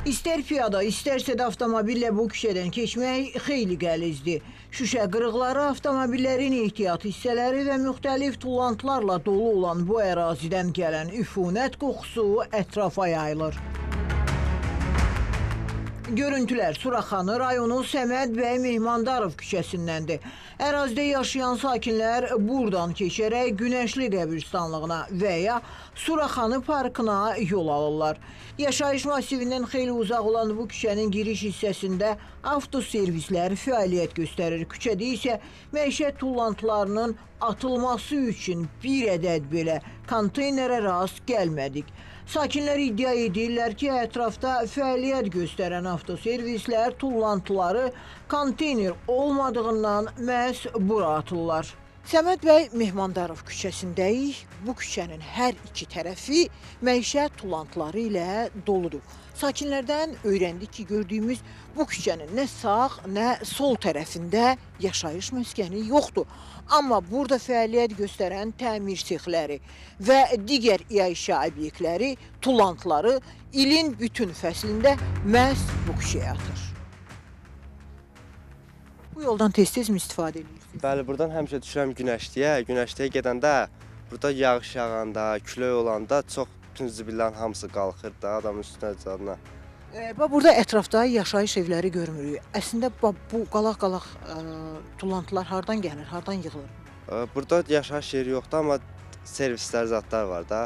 İstər piyada, istərsə də avtomobillə bu küçədən keçmək xeyli qəlizdir. Şüşə qırıqları, avtomobillərin ehtiyat hissələri və müxtəlif tullantılarla dolu olan bu ərazidən gələn üfunət qoxusu ətrafa yayılır. Görüntülər Suraxanı rayonu Səməd bəy Mehmandarov küçəsindəndir. Ərazidə yaşayan sakinlər buradan keçərək Günəşli qəbirstanlığına və ya Suraxanı parkına yol alırlar. Yaşayış masivindən xeyli uzaq olan bu küçənin giriş hissəsində avtoservislər fəaliyyət göstərir. Küçədə isə məişət tullantılarının atılması üçün bir ədəd belə konteynerə rast gəlmədik. Sakinlər iddia edirlər ki, ətrafda fəaliyyət göstərən avtoservislər tullantıları konteyner olmadığından məhz bura atırlar. Səməd bəy Mehmandarov küçəsindəyik. Bu küçənin hər iki tərəfi məişət tullantıları ilə doludur. Sakinlərdən öyrəndik ki, gördüyümüz bu küçənin nə sağ, nə sol tərəfində yaşayış məskəni yoxdur. Amma burada fəaliyyət göstərən təmir sexləri və digər iaşə obyektləri, tullantıları ilin bütün fəslində məhz bu küçəyə atır. Bu yoldan tez-tez mi istifadə edirsiniz? Bəli, buradan həmişə düşürəm Günəşliyə. Günəşliyə gedəndə, burada yağış yağanda, külək olanda çox bütün zibillərin hamısı qalxır da adamın üstünə canına. Burada ətrafda yaşayış evləri görmürük. Əslində bu qalaq-qalaq tullantılar hardan gəlir, hardan yığılır? Burada yaşayış yeri yoxdur, amma servislər, zatlar var da.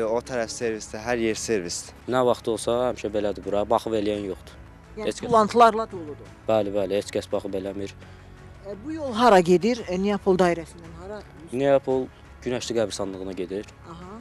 O tərəf servisdir, hər yer servisdir. Nə vaxt olsa həmişə belədir bura, baxıb eləyən yoxdur. Yəni tullantılarla doludur. Bəli, heç kəs baxıb eləmir. Bu yol hara gedir? Neapol dairəsindən hara? Neapol Günəşli qəbirstanlığına gedir. Aha.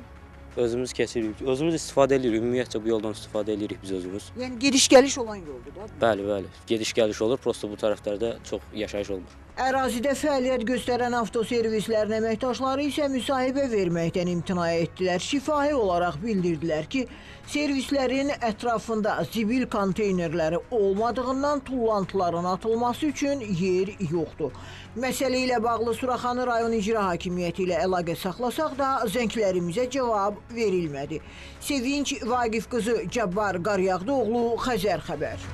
Özümüz keçirik, özümüz istifadə edirik, ümumiyyətcə bu yoldan istifadə edirik biz özümüz. Yəni gediş-gəliş olan yoldur da? Bəli, gediş-gəliş olur, prosta bu tərəflərdə çox yaşayış olmur. Ərazidə fəaliyyət göstərən avtoservislərin əməkdaşları isə müsahibə verməkdən imtina etdilər. Şifahi olaraq bildirdilər ki, servislərin ətrafında zibil konteynerləri olmadığından tullantıların atılması üçün yer yoxdur. Məsələ ilə bağlı Suraxanı rayon icra hakimiyyəti ilə əlaqə saxlasaq da zənglərimizə cavab verilmədi. Sevinç Vaqif qızı Cabbar Qaryağdıoğlu, Xəzər xəbər.